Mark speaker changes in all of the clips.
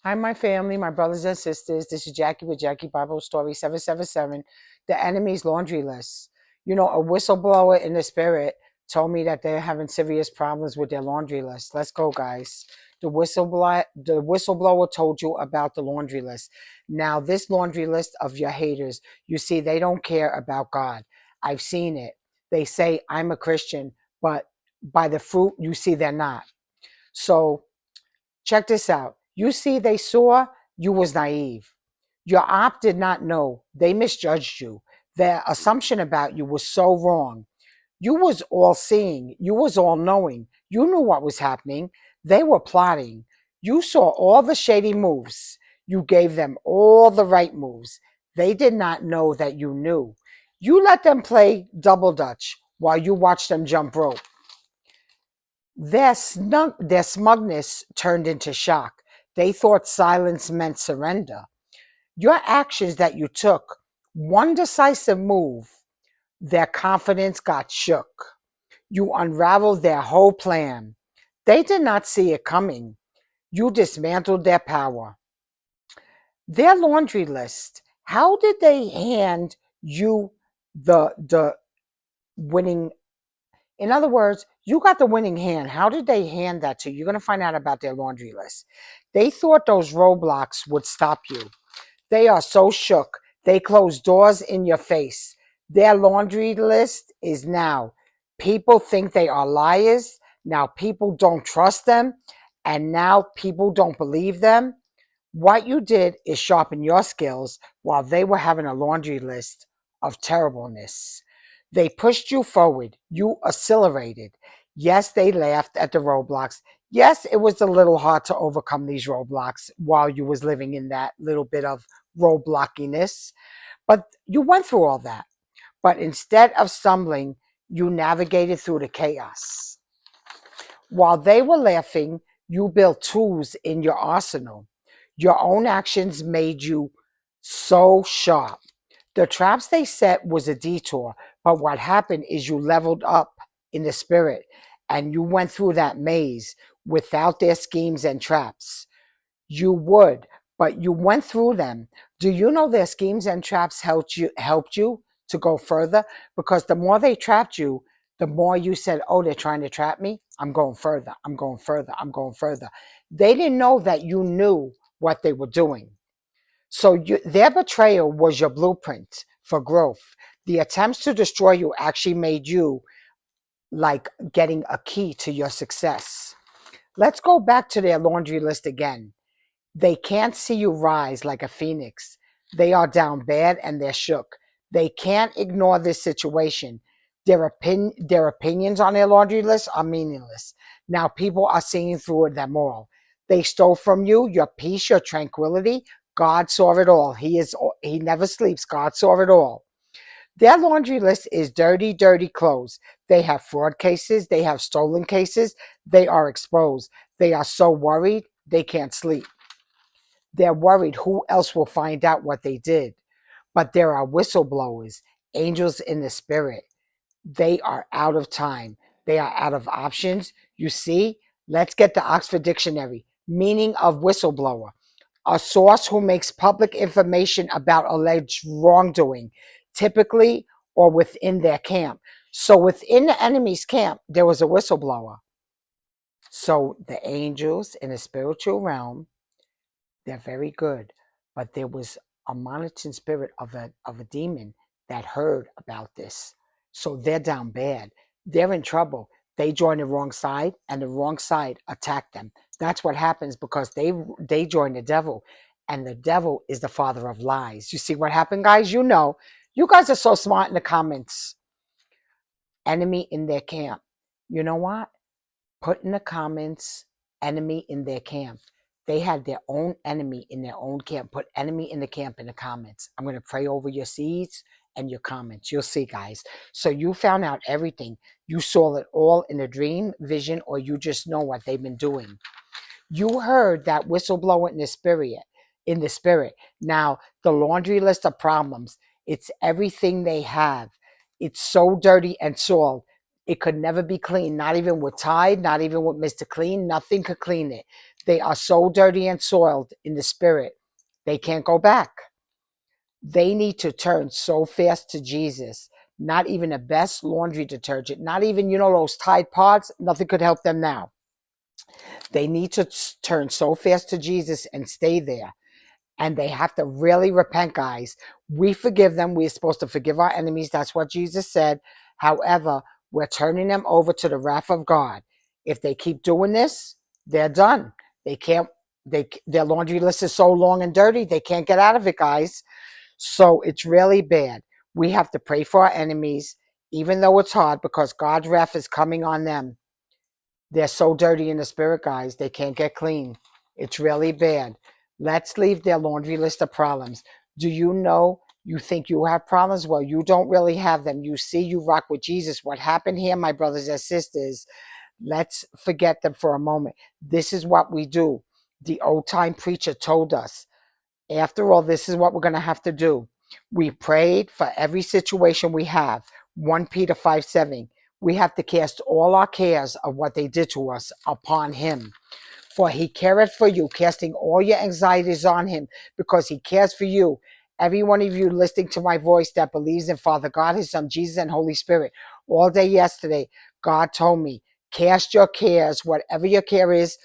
Speaker 1: Hi, my family, my brothers and sisters. This is Jackie with Jackie Bible Story 777, the enemy's laundry list. You know, a whistleblower in the spirit told me that they're having serious problems with their laundry list. Let's go, guys. The whistleblower told you about the laundry list. Now, this laundry list of your haters, you see, they don't care about God. I've seen it. They say, I'm a Christian, but by the fruit, you see they're not. So check this out. You see, they saw you was naive. Your op did not know. They misjudged you. Their assumption about you was so wrong. You was all seeing. You was all knowing. You knew what was happening. They were plotting. You saw all the shady moves. You gave them all the right moves. They did not know that you knew. You let them play double dutch while you watched them jump rope. Their smugness turned into shock. They thought silence meant surrender. Your actions that you took, one decisive move, their confidence got shook. You unraveled their whole plan. They did not see it coming. You dismantled their power. Their laundry list. How did they hand you the winning? In other words, you got the winning hand. How did they hand that to you? You're going to find out about their laundry list. They thought those roadblocks would stop you. They are so shook. They close doors in your face. Their laundry list is now. People think they are liars. Now people don't trust them. And now people don't believe them. What you did is sharpen your skills while they were having a laundry list of terribleness. They pushed you forward. You accelerated. Yes, they laughed at the roadblocks. Yes, it was a little hard to overcome these roadblocks while you was living in that little bit of roadblockiness. But you went through all that. But instead of stumbling, you navigated through the chaos. While they were laughing, you built tools in your arsenal. Your own actions made you so sharp. The traps they set was a detour, but what happened is you leveled up in the spirit and you went through that maze without their schemes and traps. You would, but you went through them. Do you know their schemes and traps helped you to go further? Because the more they trapped you, the more you said, "Oh, they're trying to trap me. I'm going further. I'm going further. I'm going further." They didn't know that you knew what they were doing. So their betrayal was your blueprint for growth. The attempts to destroy you actually made you like getting a key to your success. Let's go back to their laundry list again. They can't see you rise like a phoenix. They are down bad and they're shook. They can't ignore this situation. Their opinions on their laundry list are meaningless. Now people are seeing through them all. They stole from you your peace, your tranquility. God saw it all. He never sleeps. God saw it all. Their laundry list is dirty, dirty clothes. They have fraud cases. They have stolen cases. They are exposed. They are so worried they can't sleep. They're worried who else will find out what they did. But there are whistleblowers, angels in the spirit. They are out of time. They are out of options. You see, let's get the Oxford Dictionary. Meaning of whistleblower: a source who makes public information about alleged wrongdoing, typically or within their camp. So within the enemy's camp, there was a whistleblower. So the angels in the spiritual realm, they're very good. But there was a monitoring spirit of a demon that heard about this. So they're down bad. They're in trouble. They joined the wrong side and the wrong side attacked them. That's what happens because they joined the devil. And the devil is the father of lies. You see what happened, guys? You know. You guys are so smart in the comments. Enemy in their camp. You know what? Put in the comments, enemy in their camp. They had their own enemy in their own camp. Put enemy in the camp in the comments. I'm going to pray over your seeds and your comments. You'll see, guys. So you found out everything. You saw it all in a dream, vision, or you just know what they've been doing. You heard that whistleblower in the spirit. In the spirit. Now, the laundry list of problems, it's everything they have. It's so dirty and soiled. It could never be clean, not even with Tide, not even with Mr. Clean. Nothing could clean it. They are so dirty and soiled in the spirit, they can't go back. They need to turn so fast to Jesus. Not even the best laundry detergent, not even, those Tide Pods, nothing could help them now. They need to turn so fast to Jesus and stay there. And they have to really repent, guys. We forgive them. We're supposed to forgive our enemies. That's what Jesus said. However, we're turning them over to the wrath of God. If they keep doing this, they're done. They can't, their laundry list is so long and dirty, they can't get out of it, guys. So it's really bad. We have to pray for our enemies, even though it's hard, because God's wrath is coming on them. They're so dirty in the spirit, guys. They can't get clean. It's really bad. Let's leave their laundry list of problems. Do you know you think you have problems? Well, you don't really have them. You see, you rock with Jesus. What happened here, my brothers and sisters, let's forget them for a moment. This is what we do. The old time preacher told us, after all, this is what we're going to have to do. We prayed for every situation we have. 1 Peter 5:7. We have to cast all our cares of what they did to us upon him. For he careth for you, casting all your anxieties on him, because he cares for you. Every one of you listening to my voice that believes in Father God, his Son, Jesus, and Holy Spirit. All day yesterday, God told me, cast your cares, whatever your care is,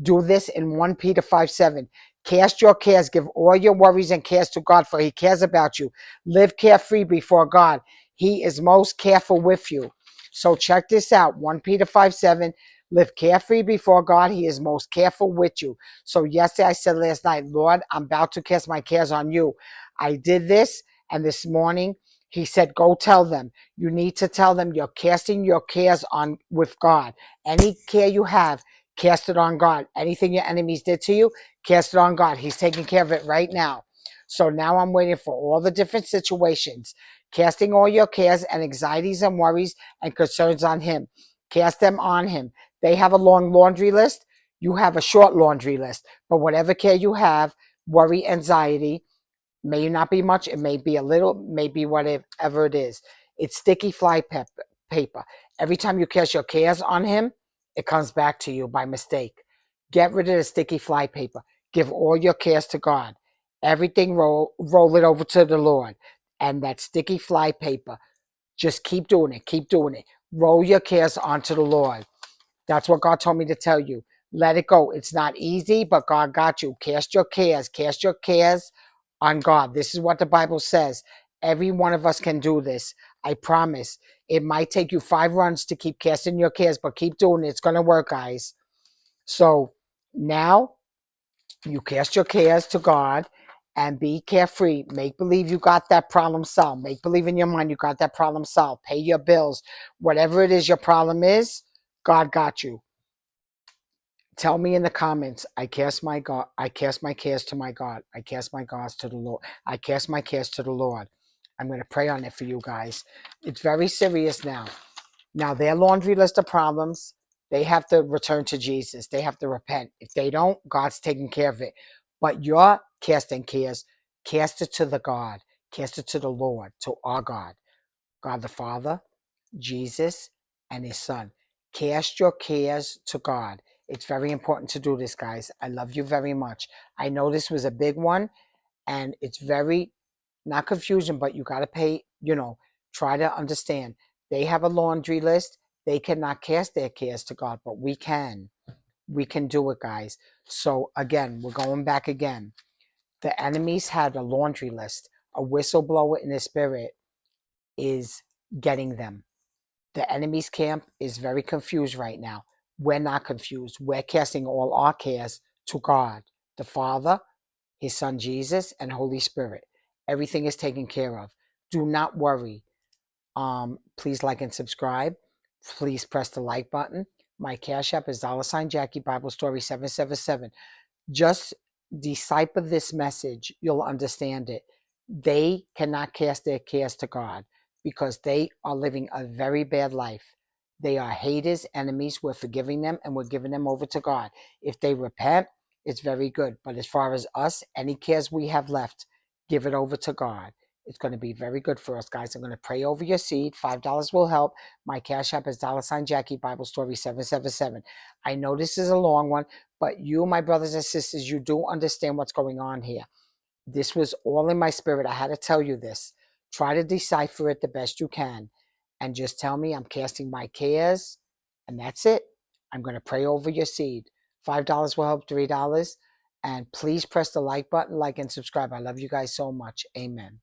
Speaker 1: do this in 1 Peter 5:7. Cast your cares, give all your worries and cares to God, for he cares about you. Live carefree before God. He is most careful with you. So check this out, 1 Peter 5:7. Live carefree before God. He is most careful with you. So yesterday I said last night, Lord, I'm about to cast my cares on you. I did this, and this morning he said, go tell them. You need to tell them you're casting your cares on with God. Any care you have, cast it on God. Anything your enemies did to you, cast it on God. He's taking care of it right now. So now I'm waiting for all the different situations, casting all your cares and anxieties and worries and concerns on him. Cast them on him. They have a long laundry list. You have a short laundry list. But whatever care you have, worry, anxiety, may not be much. It may be a little, maybe whatever it is. It's sticky fly paper. Every time you cast your cares on him, it comes back to you by mistake. Get rid of the sticky fly paper. Give all your cares to God. Everything roll it over to the Lord. And that sticky fly paper, just keep doing it. Keep doing it. Roll your cares onto the Lord. That's what God told me to tell you. Let it go. It's not easy, but God got you. Cast your cares. Cast your cares on God. This is what the Bible says. Every one of us can do this. I promise. It might take you 5 runs to keep casting your cares, but keep doing it. It's going to work, guys. So now you cast your cares to God and be carefree. Make believe you got that problem solved. Make believe in your mind you got that problem solved. Pay your bills. Whatever it is your problem is, God got you. Tell me in the comments, I cast my cares to my God. I cast my cares to the Lord. I cast my cares to the Lord. I'm going to pray on it for you guys. It's very serious now. Now, their laundry list of problems, they have to return to Jesus. They have to repent. If they don't, God's taking care of it. But your casting cares, cast it to the God. Cast it to the Lord, to our God. God the Father, Jesus, and his Son. Cast your cares to God. It's very important to do this, guys. I love you very much. I know this was a big one, and it's very, not confusion, but you got to pay, try to understand. They have a laundry list. They cannot cast their cares to God, but we can. We can do it, guys. So again, we're going back again. The enemies had a laundry list. A whistleblower in the spirit is getting them. The enemy's camp is very confused right now. We're not confused. We're casting all our cares to God, the Father, his Son Jesus, and Holy Spirit. Everything is taken care of. Do not worry. Please like and subscribe. Please press the like button. My Cash App is $Jackie Bible Story 777. Just decipher this message. You'll understand it. They cannot cast their cares to God because they are living a very bad life. They are haters, enemies. We're forgiving them and we're giving them over to God. If they repent, it's very good. But as far as us, any cares we have left, give it over to God. It's going to be very good for us, guys. I'm going to pray over your seed. $5 will help. My Cash App is $Jackie Bible Story 777. I know this is a long one, but you, my brothers and sisters, you do understand what's going on here. This was all in my spirit. I had to tell you this. Try to decipher it the best you can. And just tell me I'm casting my cares. And that's it. I'm going to pray over your seed. $5 will help, $3. And please press the like button, like and subscribe. I love you guys so much. Amen.